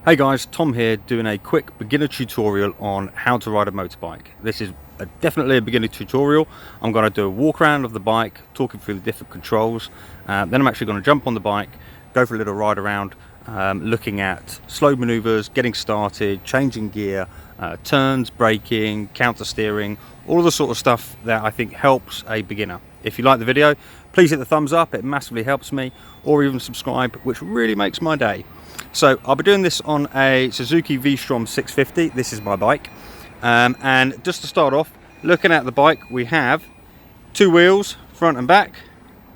Hey guys, Tom here doing a quick beginner tutorial on how to ride a motorbike. This is definitely a beginner tutorial. I'm going to do a walk around of the bike, talking through the different controls. Then I'm actually going to jump on the bike, go for a little ride around, looking at slow maneuvers, getting started, changing gear, turns, braking, counter steering, all of the sort of stuff that I think helps a beginner. If you like the video, please hit the thumbs up, it massively helps me, or even subscribe, which really makes my day. So I'll be doing this on a Suzuki V-Strom 650. This is my bike, and just to start off, looking at the bike, we have two wheels, front and back,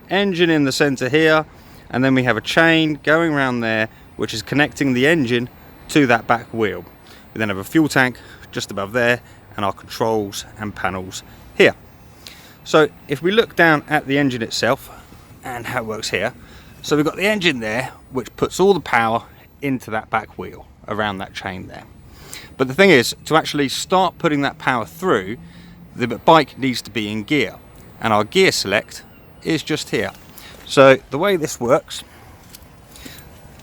engine in the center here, and then we have a chain going around there which is connecting the engine to that back wheel. We then have a fuel tank just above there, and our controls and panels here. So if we look down at the engine itself and how it works here, so we've got the engine there which puts all the power into that back wheel around that chain there. But the thing is, to actually start putting that power through, the bike needs to be in gear, and our gear select is just here. So the way this works,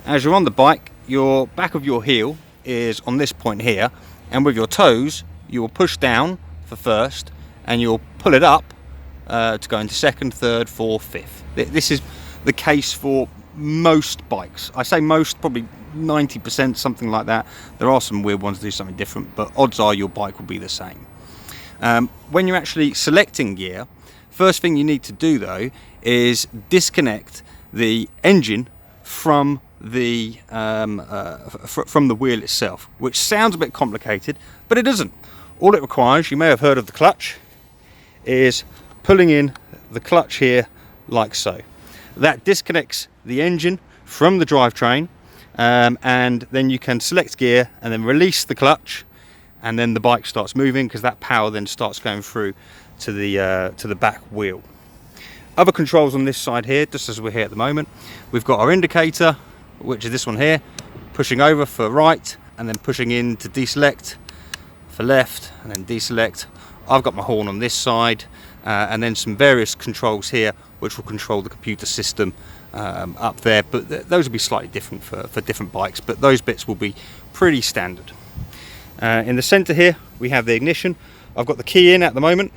as you're on the bike, your back of your heel is on this point here, and with your toes you will push down for first and you'll pull it up to go into second, third, fourth, fifth. This is the case for most bikes. I say most, probably 90%, something like that. There are some weird ones that do something different, but odds are your bike will be the same. When you're actually selecting gear, first thing you need to do though is disconnect the engine from the wheel itself, which sounds a bit complicated, but it isn't. All it requires, you may have heard of the clutch, is pulling in the clutch here like so. That disconnects the engine from the drivetrain, and then you can select gear and then release the clutch, and then the bike starts moving because that power then starts going through to the back wheel. Other controls on this side here, just as we're here at the moment, we've got our indicator, which is this one here, pushing over for right and then pushing in to deselect for left and then deselect. I've got my horn on this side, and then some various controls here which will control the computer system up there, but those will be slightly different for different bikes, but those bits will be pretty standard. In the center here we have the ignition. I've got the key in at the moment.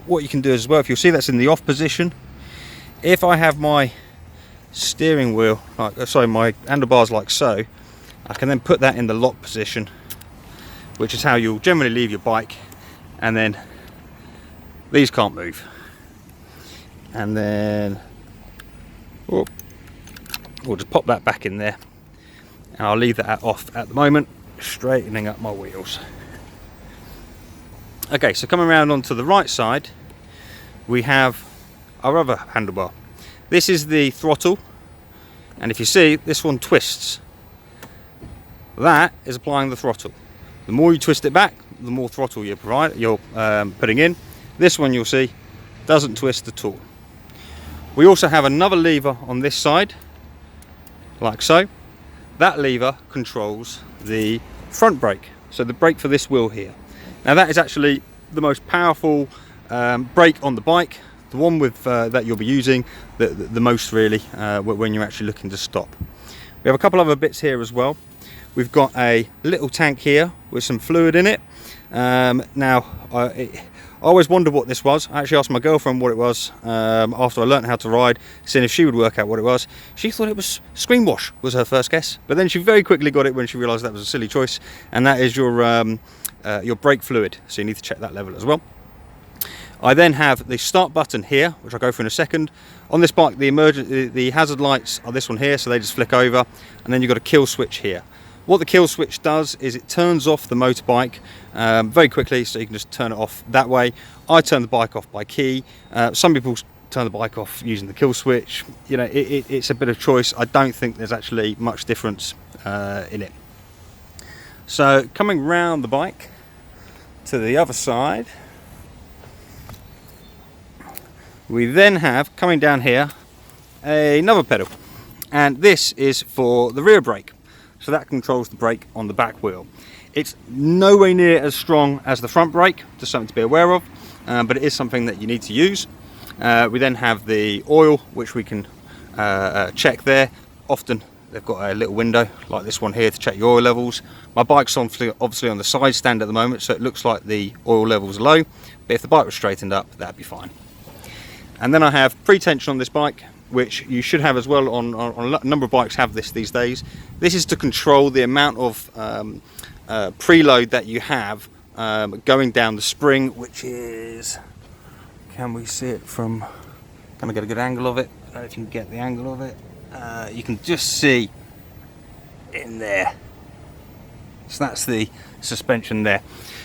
What you can do as well, if you'll see, that's in the off position. If I have my steering wheel, my handlebars like so, I can then put that in the lock position, which is how you'll generally leave your bike, and then these can't move. And then we'll just pop that back in there, and I'll leave that off at the moment, straightening up my wheels. Okay, so coming around onto the right side, we have our other handlebar. This is the throttle, and if you see, this one twists. That is applying the throttle. The more you twist it back, the more throttle you're putting in. This one, you'll see, doesn't twist at all. We also have another lever on this side, like so. That lever controls the front brake, so the brake for this wheel here. Now that is actually the most powerful brake on the bike, the one with that you'll be using the most really when you're actually looking to stop. We have a couple other bits here as well. We've got a little tank here with some fluid in it. Now I always wondered what this was. I actually asked my girlfriend what it was after I learned how to ride, seeing if she would work out what it was. She thought it was screen wash, was her first guess, but then she very quickly got it when she realised that was a silly choice, and that is your brake fluid, so you need to check that level as well. I then have the start button here, which I'll go through in a second. On this bike, the hazard lights are this one here, so they just flick over, and then you've got a kill switch here. What the kill switch does is it turns off the motorbike very quickly, so you can just turn it off that way. I turn the bike off by key. Some people turn the bike off using the kill switch. You know, it's a bit of choice. I don't think there's actually much difference in it. So coming round the bike to the other side, we then have, coming down here, another pedal, and this is for the rear brake. So that controls the brake on the back wheel. It's nowhere near as strong as the front brake, just something to be aware of, but it is something that you need to use. We then have the oil, which we can check there. Often they've got a little window like this one here to check your oil levels. My bike's obviously on the side stand at the moment, so it looks like the oil level's low, but if the bike was straightened up, that'd be fine. And then I have pre-tension on this bike, which you should have as well. On a number of bikes have this these days. This is to control the amount of preload that you have going down the spring, which is, can we see it from, can I get a good angle of it? I don't know if you can get the angle of it. You can just see in there. So that's the suspension there.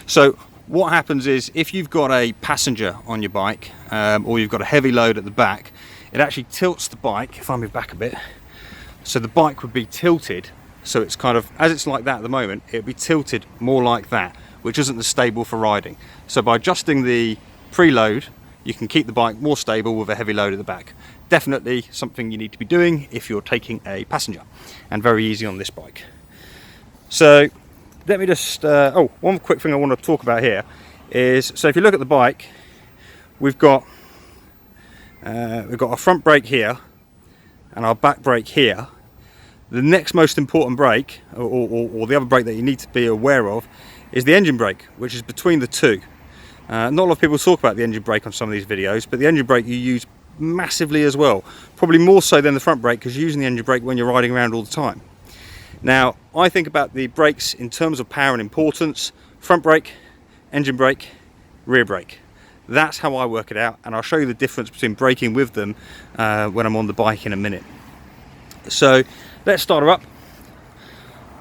So what happens is, if you've got a passenger on your bike, or you've got a heavy load at the back, it actually tilts the bike. If I move back a bit, so the bike would be tilted, so it's kind of, as it's like that at the moment, it would be tilted more like that, which isn't as stable for riding. So by adjusting the preload, you can keep the bike more stable with a heavy load at the back. Definitely something you need to be doing if you're taking a passenger, and very easy on this bike. So let me just, oh, one quick thing I want to talk about here is, so if you look at the bike, we've got our front brake here and our back brake here. The next most important brake, or the other brake that you need to be aware of, is the engine brake, which is between the two. Not a lot of people talk about the engine brake on some of these videos, but the engine brake you use massively as well, probably more so than the front brake, because you're using the engine brake when you're riding around all the time. Now, I think about the brakes in terms of power and importance: front brake, engine brake, rear brake. That's how I work it out, and I'll show you the difference between braking with them when I'm on the bike in a minute. So let's start her up.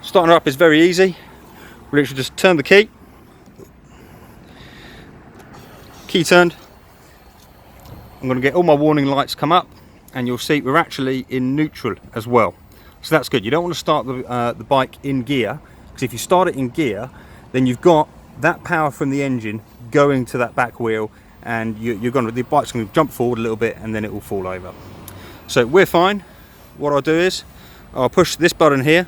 Starting her up is very easy. We literally just turn the key turned. I'm going to get all my warning lights come up, and you'll see we're actually in neutral as well, so that's good. You don't want to start the bike in gear, because if you start it in gear, then you've got that power from the engine going to that back wheel, and the bike's going to jump forward a little bit, and then it will fall over. So we're fine. What I'll do is I'll push this button here,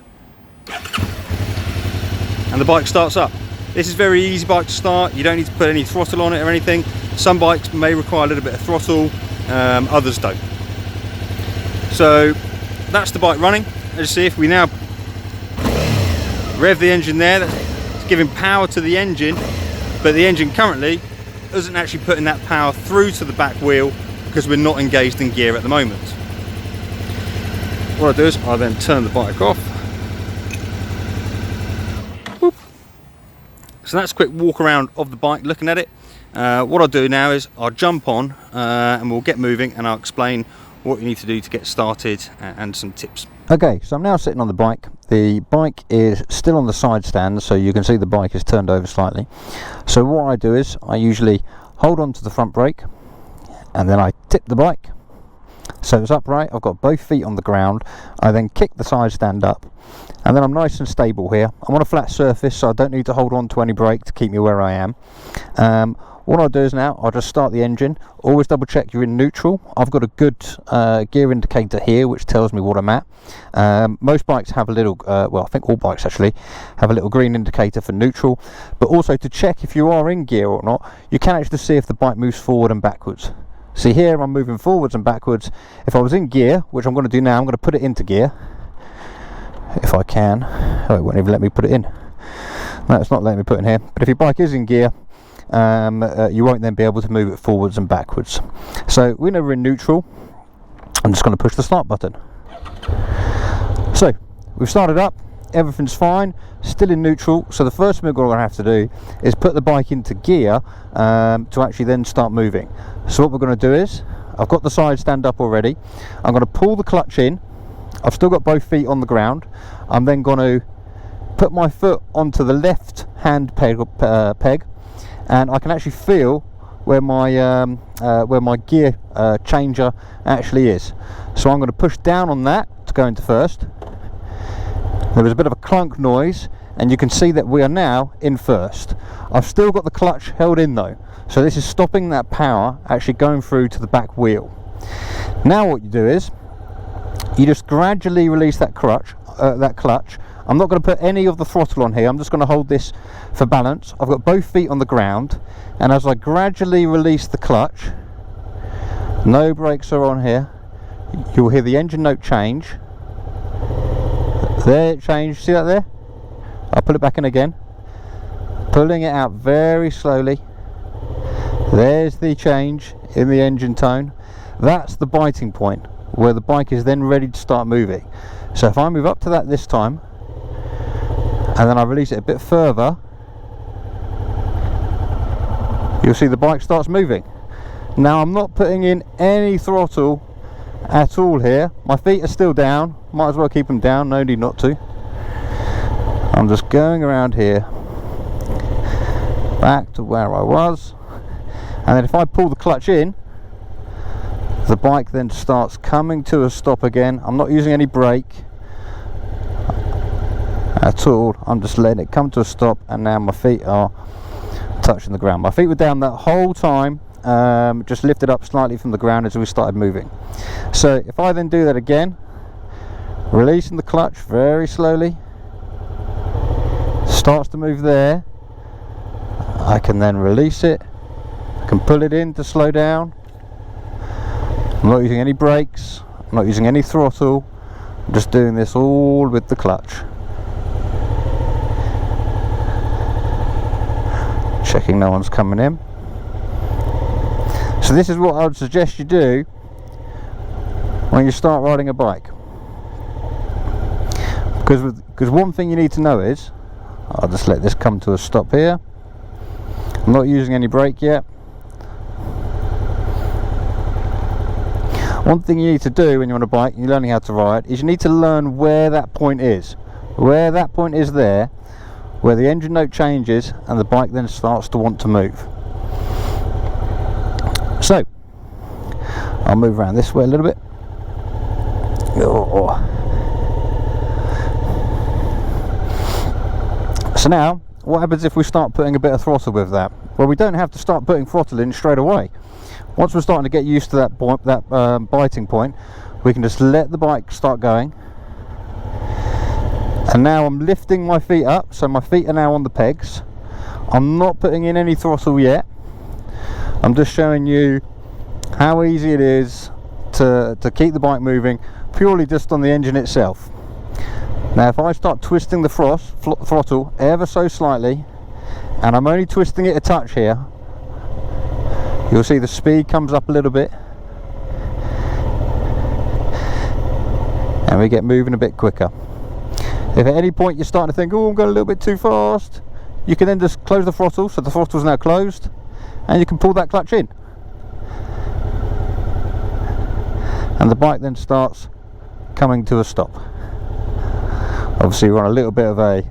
and the bike starts up. This is very easy bike to start. You don't need to put any throttle on it or anything. Some bikes may require a little bit of throttle, others don't. So that's the bike running. Let's see if we now rev the engine there. That's giving power to the engine, but the engine currently isn't actually putting that power through to the back wheel because we're not engaged in gear at the moment. What I do is I then turn the bike off. Whoop. So that's a quick walk around of the bike, looking at it. What I'll do now is I'll jump on and we'll get moving, and I'll explain what you need to do to get started and some tips. Okay, so I'm now sitting on the bike. The bike is still on the side stand, so you can see the bike is turned over slightly. So what I do is I usually hold on to the front brake, and then I tip the bike so it's upright. I've got both feet on the ground. I then kick the side stand up, and then I'm nice and stable here. I'm on a flat surface, so I don't need to hold on to any brake to keep me where I am. What I'll do is now I'll just start the engine. Always double check you're in neutral. I've got a good gear indicator here which tells me what I'm at. Most bikes have a little, well, I think all bikes actually have a little green indicator for neutral, but also to check if you are in gear or not, you can actually see if the bike moves forward and backwards. See here, I'm moving forwards and backwards. If I was in gear, which I'm going to do now, I'm going to put it into gear if I can. Oh, it won't even let me put it in. No, it's not letting me put it in here. But if your bike is in gear, you won't then be able to move it forwards and backwards. So we know we're in neutral. I'm just going to push the start button. So we've started up, everything's fine, still in neutral. So the first thing we're going to have to do is put the bike into gear to actually then start moving. So what we're going to do is, I've got the side stand up already. I'm going to pull the clutch in. I've still got both feet on the ground. I'm then going to put my foot onto the left hand peg, and I can actually feel where my gear changer actually is. So I'm going to push down on that to go into first. There was a bit of a clunk noise, and you can see that we are now in first. I've still got the clutch held in though, so this is stopping that power actually going through to the back wheel. Now what you do is you just gradually release that clutch. I'm not going to put any of the throttle on here. I'm just going to hold this for balance. I've got both feet on the ground, and as I gradually release the clutch, no brakes are on here, you'll hear the engine note change, There it changed, see that there? I'll put it back in again, pulling it out very slowly. There's the change in the engine tone. That's the biting point where the bike is then ready to start moving. So if I move up to that this time and then I release it a bit further, you'll see the bike starts moving. Now I'm not putting in any throttle at all here. My feet are still down, might as well keep them down, no need not to. I'm just going around here back to where I was, and then if I pull the clutch in, the bike then starts coming to a stop again. I'm not using any brake at all, I'm just letting it come to a stop, and now my feet are touching the ground. My feet were down that whole time, just lifted up slightly from the ground as we started moving. So if I then do that again, releasing the clutch very slowly, starts to move there, I can then release it, I can pull it in to slow down. I'm not using any brakes, I'm not using any throttle, I'm just doing this all with the clutch. Checking no one's coming in. So this is what I would suggest you do when you start riding a bike, because one thing you need to know is, I'll just let this come to a stop here, I'm not using any brake yet. One thing you need to do when you're on a bike and you're learning how to ride is you need to learn where that point is. Where that point is there, where the engine note changes and the bike then starts to want to move. So I'll move around this way a little bit. Oh. So now what happens if we start putting a bit of throttle with that? Well, we don't have to start putting throttle in straight away. Once we're starting to get used to that point, biting point, we can just let the bike start going. And now I'm lifting my feet up, so my feet are now on the pegs. I'm not putting in any throttle yet. I'm just showing you how easy it is to keep the bike moving purely just on the engine itself. Now if I start twisting the throttle ever so slightly, and I'm only twisting it a touch here, you'll see the speed comes up a little bit and we get moving a bit quicker. If at any point you're starting to think, oh, I'm going a little bit too fast, you can then just close the throttle, so the throttle's now closed, and you can pull that clutch in. And the bike then starts coming to a stop. Obviously we're on a little bit of a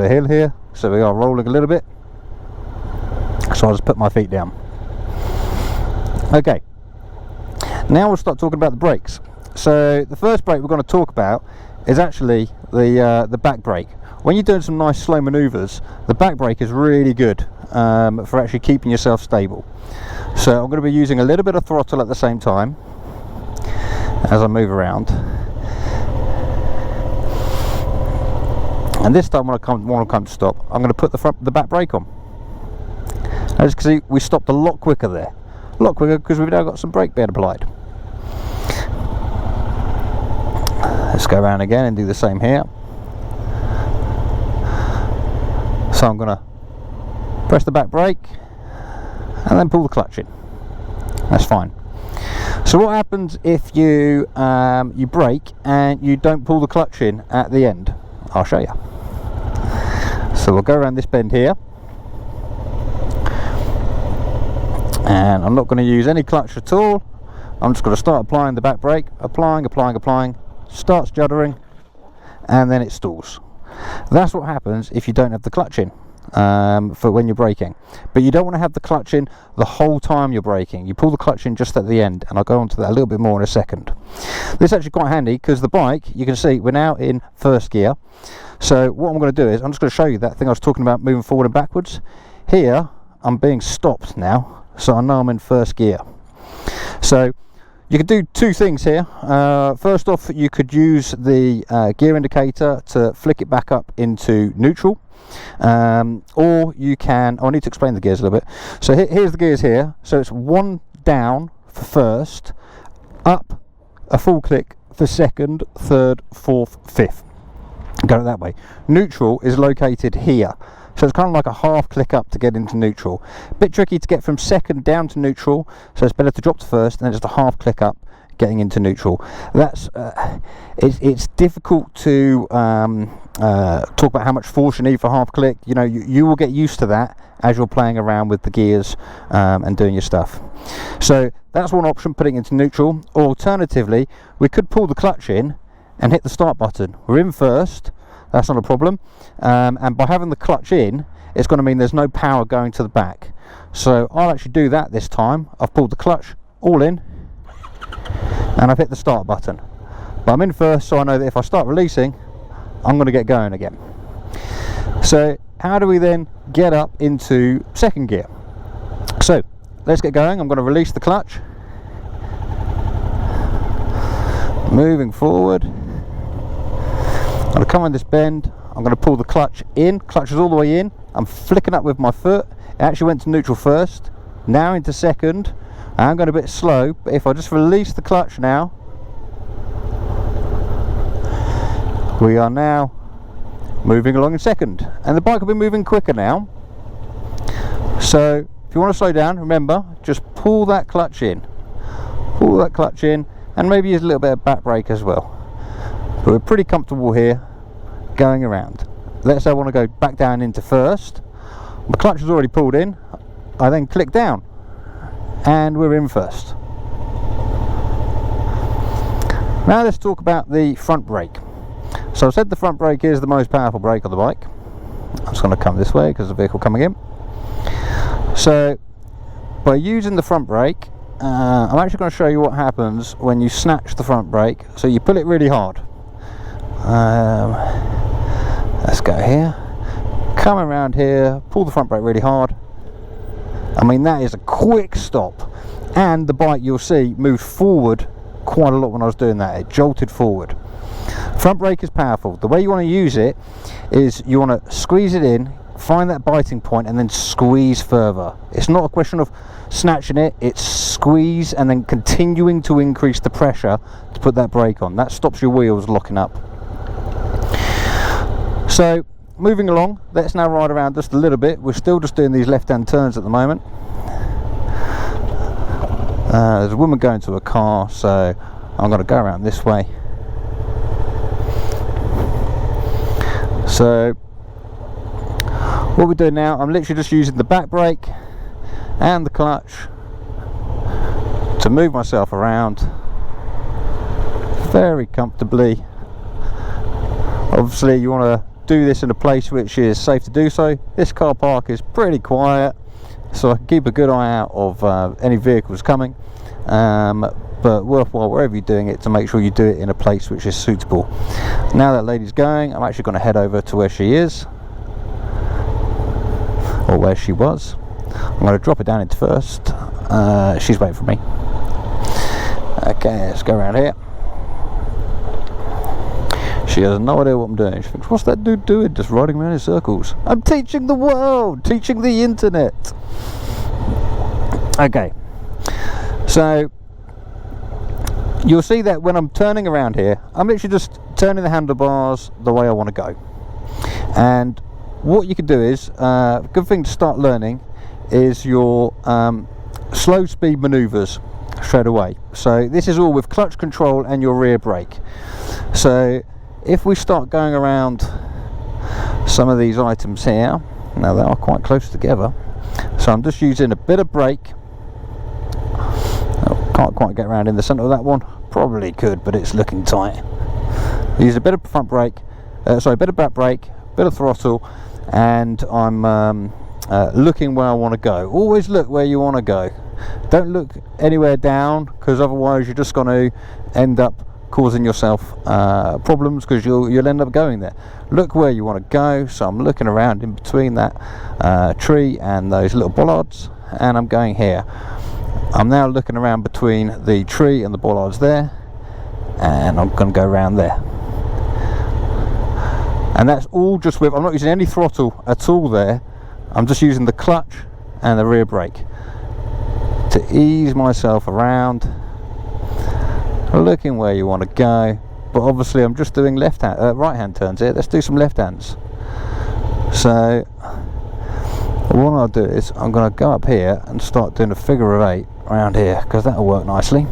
hill here, so we are rolling a little bit. So I'll just put my feet down. Okay, now we'll start talking about the brakes. So the first brake we're going to talk about is actually the back brake. When you're doing some nice slow maneuvers, the back brake is really good for actually keeping yourself stable. So I'm going to be using a little bit of throttle at the same time as I move around. And this time when I want to come to stop, I'm going to put the back brake on. As you can see, we stopped a lot quicker there. A lot quicker because we've now got some brake being applied. Let's go around again and do the same here. So I'm going to press the back brake and then pull the clutch in. That's fine. So what happens if you you brake and you don't pull the clutch in at the end? I'll show you. So we'll go around this bend here, and I'm not going to use any clutch at all. I'm just going to start applying the back brake, applying, starts juddering, and then it stalls. That's what happens if you don't have the clutch in for when you're braking. But you don't want to have the clutch in the whole time you're braking. You pull the clutch in just at the end, and I'll go on to that a little bit more in a second. This is actually quite handy because the bike, you can see we're now in first gear. So what I'm going to do is I'm just going to show you that thing I was talking about moving forward and backwards. Here I'm being stopped now, so I know I'm in first gear. So you could do two things here. First off, you could use the gear indicator to flick it back up into neutral, or you can, I need to explain the gears a little bit. So here's the gears here. So it's one down for first, up a full click for second, third, fourth, fifth. Go that way. Neutral is located here, so it's kind of like a half click up to get into neutral. Bit tricky to get from second down to neutral, so it's better to drop to first and then just a half click up getting into neutral. That's it's difficult to talk about how much force you need for half click. You know, you will get used to that as you're playing around with the gears and doing your stuff. So that's one option, putting it into neutral. Or alternatively, we could pull the clutch in and hit the start button. We're in first, that's not a problem, and by having the clutch in, it's going to mean there's no power going to the back. So I'll actually do that this time. I've pulled the clutch all in and I've hit the start button, but I'm in first, so I know that if I start releasing, I'm going to get going again. So how do we then get up into second gear? So let's get going. I'm going to release the clutch, moving forward. I'm going to come on this bend, I'm going to pull the clutch in. Clutch is all the way in, I'm flicking up with my foot. It actually went to neutral first, now into second. I'm going a bit slow, but if I just release the clutch now, we are now moving along in second, and the bike will be moving quicker now. So if you want to slow down, remember, just pull that clutch in, and maybe use a little bit of back brake as well. But we're pretty comfortable here going around. Let's say I want to go back down into first. My clutch is already pulled in. I then click down and we're in first. Now let's talk about the front brake. So I said the front brake is the most powerful brake on the bike. I'm just going to come this way because the vehicle coming in. So by using the front brake, I'm actually going to show you what happens when you snatch the front brake. So you pull it really hard. Let's go here, come around here, pull the front brake really hard. I mean, that is a quick stop, and the bike, you'll see, moved forward quite a lot when I was doing that. It jolted forward. Front brake is powerful. The way you want to use it is you want to squeeze it in, find that biting point, and then squeeze further. It's not a question of snatching it, it's squeeze and then continuing to increase the pressure to put that brake on. That stops your wheels locking up. So moving along, let's now ride around just a little bit. We're still just doing these left-hand turns at the moment. There's a woman going to a car, so I'm going to go around this way. So what we're doing now, I'm literally just using the back brake and the clutch to move myself around very comfortably. Obviously you want to do this in a place which is safe to do so. This car park is pretty quiet, so I can keep a good eye out of any vehicles coming, but worthwhile wherever you're doing it to make sure you do it in a place which is suitable. Now that lady's going, I'm actually going to head over to where she is, or where she was. I'm going to drop it down into first. She's waiting for me. Okay, let's go around here. She has no idea what I'm doing. She thinks, what's that dude doing, just riding around in circles? I'm teaching the world, teaching the internet. Okay, so you'll see that when I'm turning around here, I'm literally just turning the handlebars the way I want to go. And what you can do is, a good thing to start learning is your slow speed maneuvers straight away. So this is all with clutch control and your rear brake. So if we start going around some of these items here, now they are quite close together, so I'm just using a bit of brake. Oh, can't quite get around in the centre of that one, probably could, but it's looking tight. Use a bit of front brake, sorry, a bit of back brake, bit of throttle, and I'm looking where I want to go. Always look where you want to go. Don't look anywhere down, because otherwise you're just going to end up causing yourself problems, because you'll end up going there. Look where you want to go. So I'm looking around in between that tree and those little bollards, and I'm going here. I'm now looking around between the tree and the bollards there, and I'm going to go around there. And that's all just with, I'm not using any throttle at all there. I'm just using the clutch and the rear brake to ease myself around, looking where you want to go, but obviously I'm just doing right hand turns here. Let's do some left hands. So what I'll do is I'm going to go up here and start doing a figure of 8 around here, because that'll work nicely.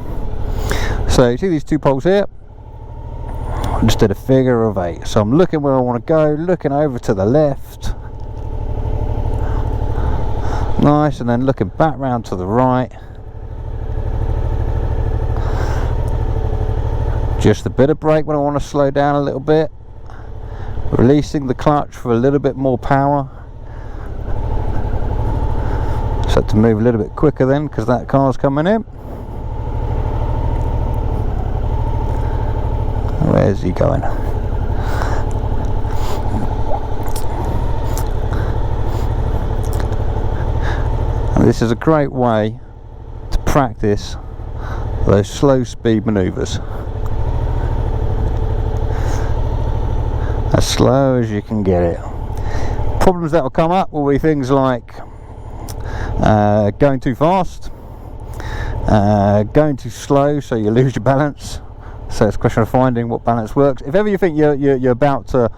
So you see these 2 poles here? I just did a figure of 8. So I'm looking where I want to go, looking over to the left. Nice, and then looking back round to the right. Just a bit of brake when I want to slow down a little bit. Releasing the clutch for a little bit more power. So to move a little bit quicker then, because that car's coming in. Where's he going? And this is a great way to practice those slow speed manoeuvres. As slow as you can get it. Problems that will come up will be things like going too fast, going too slow, so you lose your balance. So it's a question of finding what balance works. If ever you think you're about to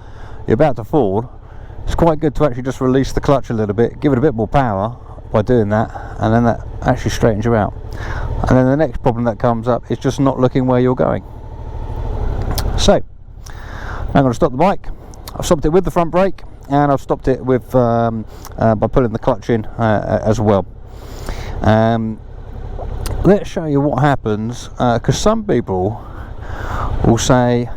fall, it's quite good to actually just release the clutch a little bit, give it a bit more power by doing that, and then that actually straightens you out. And then the next problem that comes up is just not looking where you're going. So I'm going to stop the bike. I've stopped it with the front brake, and I've stopped it with by pulling the clutch in as well. Let's show you what happens, because some people will say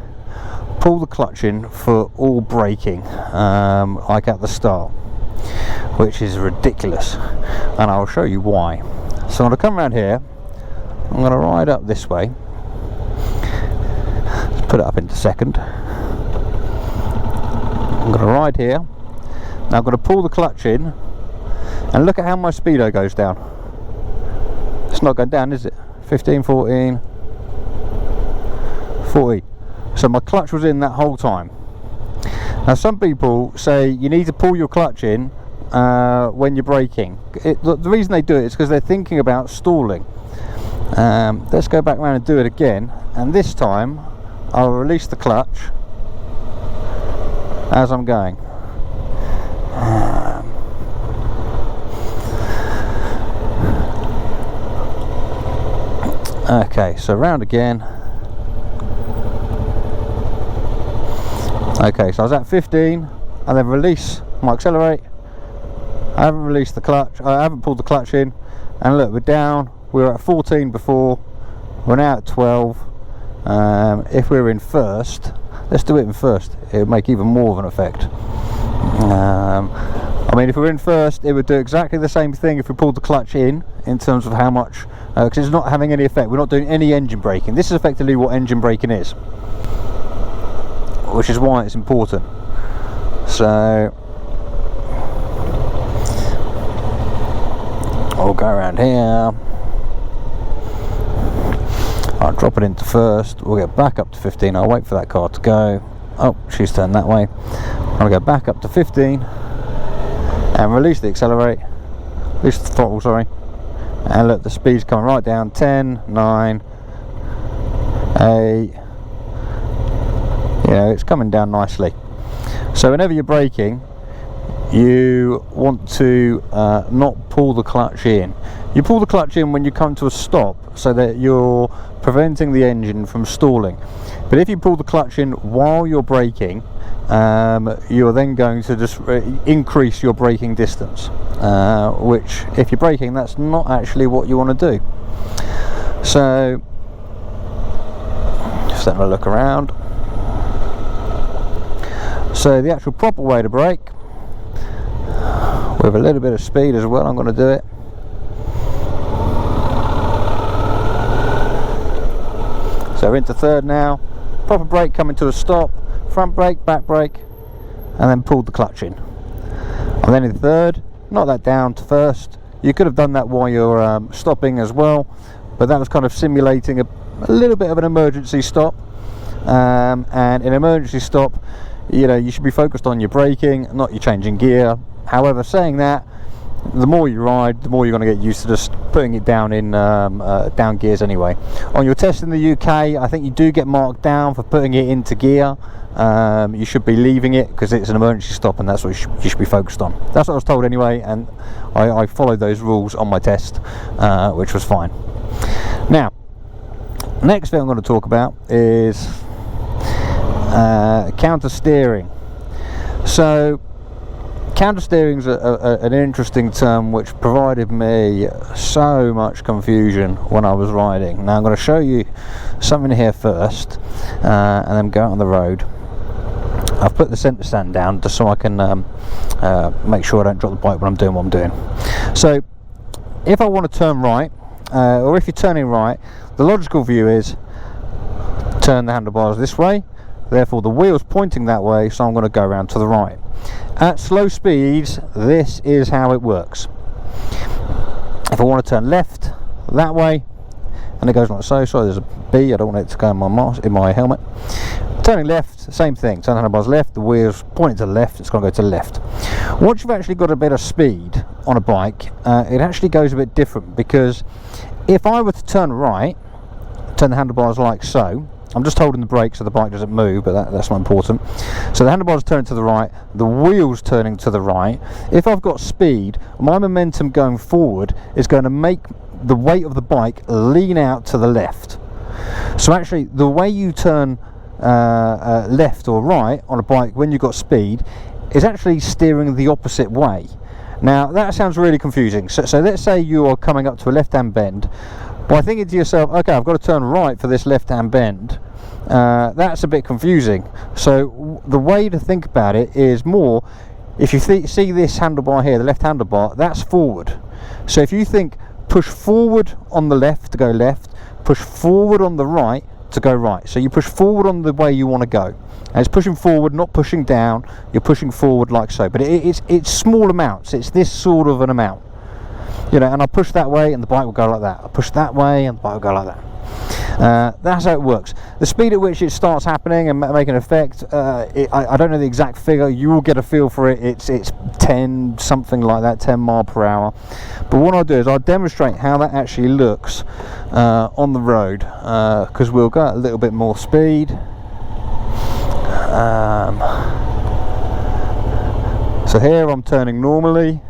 pull the clutch in for all braking, like at the start, which is ridiculous, and I'll show you why. So I'm going to come around here, I'm going to ride up this way, let's put it up into second. I'm going to ride here. Now I'm going to pull the clutch in, and look at how my speedo goes down. It's not going down, is it? 15, 14, 40. So my clutch was in that whole time. Now some people say you need to pull your clutch in when you're braking. The reason they do it is because they're thinking about stalling. Let's go back around and do it again, and this time I'll release the clutch as I'm going. Okay, so round again. Okay, so I was at 15, and then release my accelerate. I haven't released the clutch, I haven't pulled the clutch in, and look, we're down. We were at 14 before, we're now at 12. If we're in first, let's do it in first, it would make even more of an effect. I mean, if we're in first, it would do exactly the same thing if we pulled the clutch in terms of how much, because it's not having any effect. We're not doing any engine braking. This is effectively what engine braking is, which is why it's important. So I'll go around here, I'll drop it into first, we'll get back up to 15, I'll wait for that car to go. Oh, she's turned that way. I'll go back up to 15 and release the accelerate, release the throttle, sorry, and look, the speed's coming right down. 10, 9, 8, it's coming down nicely. So whenever you're braking, you want to not pull the clutch in. You pull the clutch in when you come to a stop, so that you're preventing the engine from stalling. But if you pull the clutch in while you're braking, you're then going to just increase your braking distance, which, if you're braking, that's not actually what you want to do. So just having a look around. So the actual proper way to brake, with a little bit of speed as well, I'm going to do it. So we're into third now. Proper brake coming to a stop, front brake, back brake, and then pulled the clutch in. I'm then in third, not that down to first. You could have done that while you're stopping as well, but that was kind of simulating a little bit of an emergency stop. And in an emergency stop, you should be focused on your braking, not your changing gear. However, saying that, the more you ride, the more you're going to get used to just putting it down in down gears anyway. On your test in the UK, I think you do get marked down for putting it into gear. You should be leaving it because it's an emergency stop, and that's what you should be focused on. That's what I was told anyway, and I followed those rules on my test, which was fine. Now, next thing I'm going to talk about is counter steering. So counter steering is an interesting term which provided me so much confusion when I was riding. Now I'm going to show you something here first, and then go out on the road. I've put the centre stand down just so I can make sure I don't drop the bike when I'm doing what I'm doing. So if I want to turn right, or if you're turning right, the logical view is turn the handlebars this way, therefore the wheel's pointing that way, so I'm going to go around to the right. At slow speeds, this is how it works. If I want to turn left that way, and it goes like so, sorry there's a B, I don't want it to go in my helmet. Turning left, same thing, turn the handlebars left, the wheel's pointing to the left, it's going to go to the left. Once you've actually got a bit of speed on a bike, it actually goes a bit different, because if I were to turn right, turn the handlebars like so, I'm just holding the brake so the bike doesn't move, but that's not important. So the handlebars turning to the right, the wheel's turning to the right. If I've got speed, my momentum going forward is going to make the weight of the bike lean out to the left. So actually, the way you turn left or right on a bike when you've got speed is actually steering the opposite way. Now that sounds really confusing. So let's say you are coming up to a left-hand bend. By thinking to yourself, okay, I've got to turn right for this left-hand bend, that's a bit confusing. So the way to think about it is more, if you see this handlebar here, the left handlebar, that's forward. So if you think push forward on the left to go left, push forward on the right to go right. So you push forward on the way you want to go. And it's pushing forward, not pushing down. You're pushing forward like so. But it's small amounts. It's this sort of an amount. You know, and I push that way and the bike will go like that. I push that way and the bike will go like that. That's how it works. The speed at which it starts happening and making an effect, I don't know the exact figure. You will get a feel for it. It's 10 something like that, 10 mile per hour. But what I'll do is I'll demonstrate how that actually looks on the road, because we'll go at a little bit more speed. So here I'm turning normally.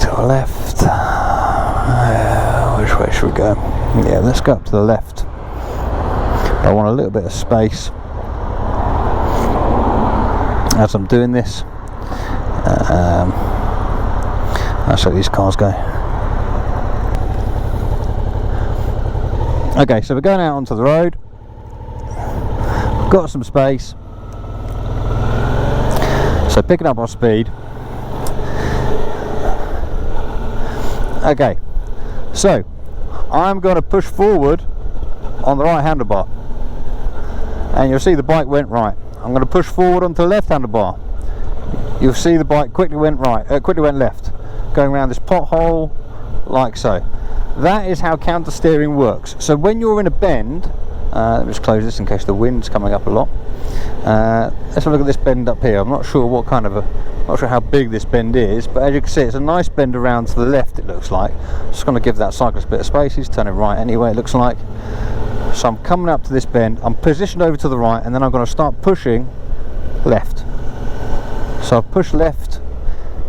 To the left. Which way should we go? Yeah, let's go up to the left. I want a little bit of space as I'm doing this. That's how these cars go. Okay, so we're going out onto the road. Got some space. So picking up our speed. Okay, so I'm going to push forward on the right handlebar, and you'll see the bike went right. I'm going to push forward onto the left handlebar. You'll see the bike quickly went left, going around this pothole like so. That is how counter steering works. So when you're in a bend, let me just close this in case the wind's coming up a lot. Let's have a look at this bend up here. I'm not sure what kind of not sure how big this bend is, but as you can see, it's a nice bend around to the left, it looks like. Just going to give that cyclist a bit of space. He's turning right anyway, it looks like. So I'm coming up to this bend, I'm positioned over to the right, and then I'm going to start pushing left. So I've pushed left,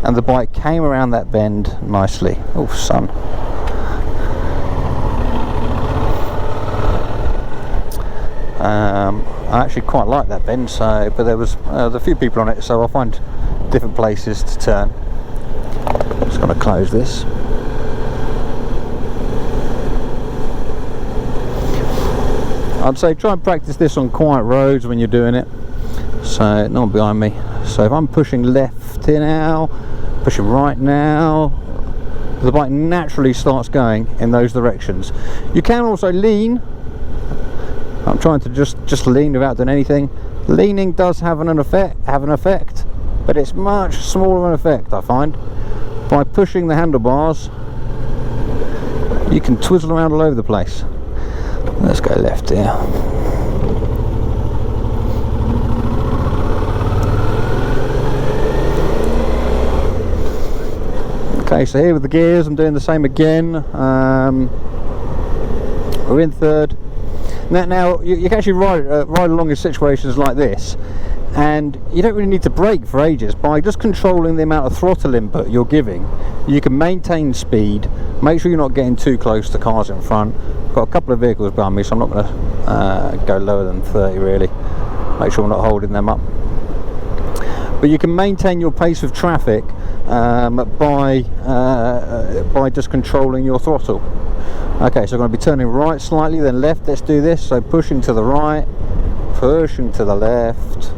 and the bike came around that bend nicely. Oh, sun. I actually quite like that bend, but there was a few people on it, so I'll find different places to turn. Just going to close this. I'd say try and practice this on quiet roads when you're doing it, so no one behind me. So if I'm pushing left here now, pushing right now, the bike naturally starts going in those directions. You can also lean. I'm trying to just lean without doing anything. Leaning does have an effect, but it's much smaller an effect, I find. By pushing the handlebars, you can twizzle around all over the place. Let's go left here. Okay, so here with the gears, I'm doing the same again. We're in third. Now you can actually ride along in situations like this, and you don't really need to brake for ages. By just controlling the amount of throttle input you're giving, you can maintain speed, make sure you're not getting too close to cars in front. I've got a couple of vehicles behind me, so I'm not going to go lower than 30 really. Make sure I'm not holding them up. But you can maintain your pace of traffic by just controlling your throttle. Okay, so I'm going to be turning right slightly, then left. Let's do this. So pushing to the right, pushing to the left.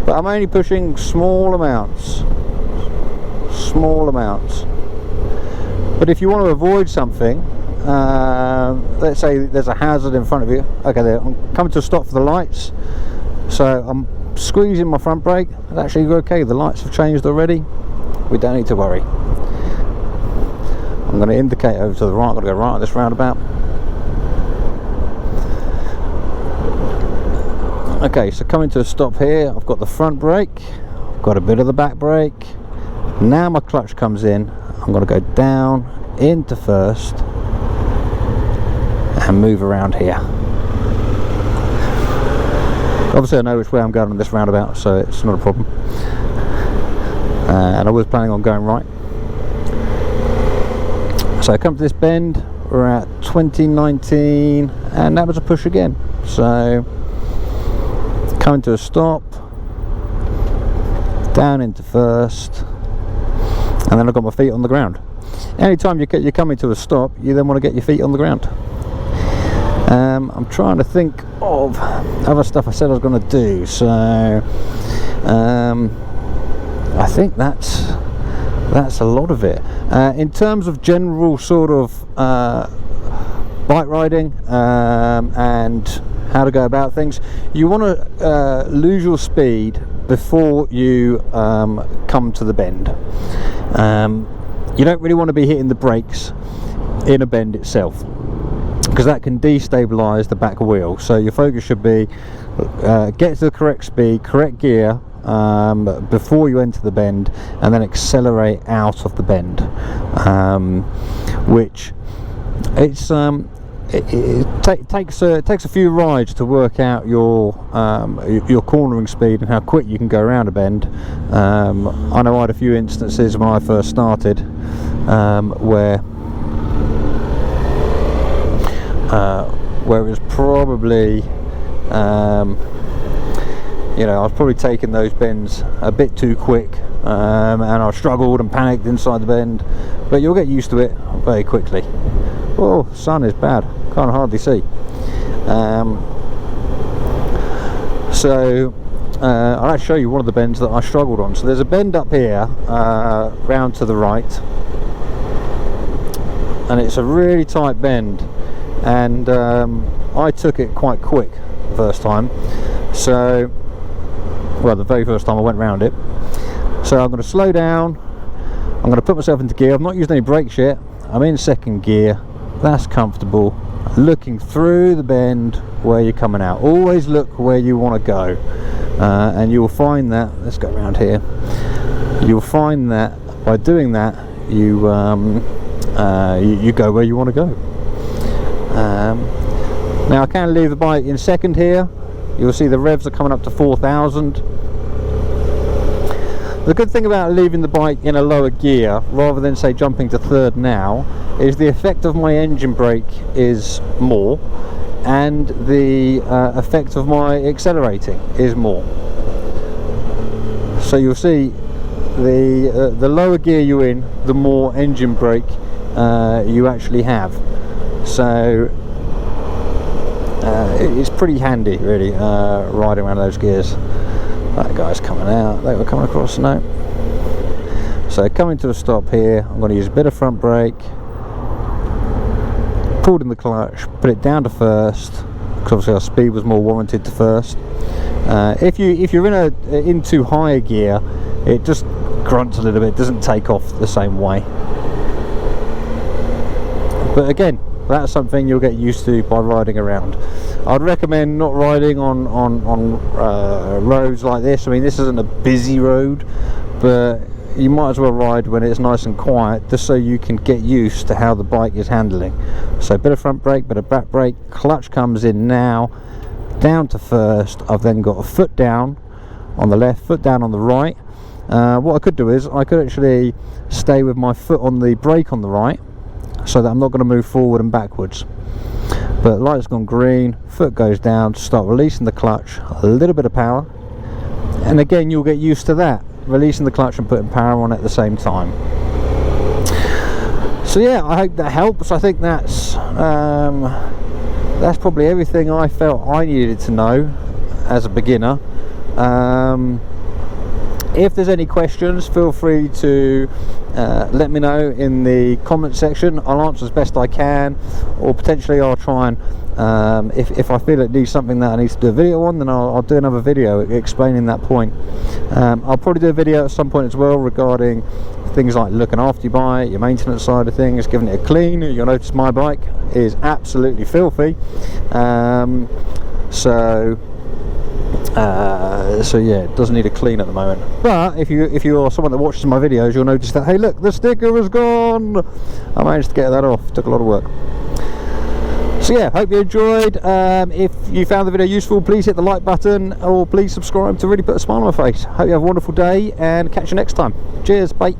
But I'm only pushing small amounts. Small amounts. But if you want to avoid something, let's say there's a hazard in front of you. Okay, there, I'm coming to a stop for the lights. So I'm squeezing my front brake. It's actually okay. The lights have changed already. We don't need to worry. I'm going to indicate over to the right. I'm going to go right at this roundabout. Okay, so coming to a stop here, I've got the front brake, I've got a bit of the back brake. Now my clutch comes in. I'm going to go down into first and move around here. Obviously I know which way I'm going on this roundabout, so it's not a problem. And I was planning on going right. So I come to this bend, we're at 2019, and that was a push again. So coming to a stop, down into first, and then I've got my feet on the ground. Anytime you're coming to a stop, you then want to get your feet on the ground. I'm trying to think of other stuff I said I was going to do, so I think that's a lot of it. In terms of general sort of bike riding and how to go about things, you want to lose your speed before you come to the bend. You don't really want to be hitting the brakes in a bend itself, because that can destabilize the back wheel. So your focus should be get to the correct speed, correct gear before you enter the bend, and then accelerate out of the bend, which it takes a few rides to work out your cornering speed and how quick you can go around a bend. I know I had a few instances when I first started where it was probably I was probably taking those bends a bit too quick, and I struggled and panicked inside the bend, but you'll get used to it very quickly. Oh, sun is bad, can't hardly see. I'll actually show you one of the bends that I struggled on. So there's a bend up here round to the right, and it's a really tight bend, and I took it quite quick the first time. So, well, the very first time I went round it. So I'm going to slow down, I'm going to put myself into gear. I've not used any brakes yet, I'm in second gear. That's comfortable, looking through the bend where you're coming out. Always look where you want to go, and you'll find that, let's go around here, you'll find that by doing that you go where you want to go. Now I can leave the bike in second here. You'll see the revs are coming up to 4,000. The good thing about leaving the bike in a lower gear rather than say jumping to third now is the effect of my engine brake is more, and the effect of my accelerating is more. So you'll see the lower gear you're in, the more engine brake you actually have. So it's pretty handy really, riding around those gears. That guy's coming out, they were coming across now. So coming to a stop here, I'm going to use a bit of front brake, pulled in the clutch, put it down to first, because obviously our speed was more warranted to first. If you're in too high a gear, it just grunts a little bit, doesn't take off the same way. But again, that's something you'll get used to by riding around. I'd recommend not riding on roads like this. I mean, this isn't a busy road, but you might as well ride when it's nice and quiet, just so you can get used to how the bike is handling. So a bit of front brake, bit of back brake, clutch comes in now, down to first. I've then got a foot down on the left, foot down on the right. What I could do is I could actually stay with my foot on the brake on the right, so that I'm not going to move forward and backwards. But light's gone green, foot goes down to start releasing the clutch, a little bit of power, and again you'll get used to that, releasing the clutch and putting power on at the same time. So yeah, I hope that helps. I think that's probably everything I felt I needed to know as a beginner. If there's any questions, feel free to let me know in the comment section. I'll answer as best I can, or potentially I'll try and if I feel it needs something that I need to do a video on, then I'll do another video explaining that point. I'll probably do a video at some point as well regarding things like looking after your bike, your maintenance side of things, giving it a clean. You'll notice my bike is absolutely filthy, so yeah, it doesn't need a clean at the moment. But if you are someone that watches my videos, you'll notice that, hey look, the sticker is gone. I managed to get that off, took a lot of work. So yeah, hope you enjoyed. If you found the video useful, please hit the like button, or please subscribe to really put a smile on my face. Hope you have a wonderful day, and catch you next time. Cheers, bye.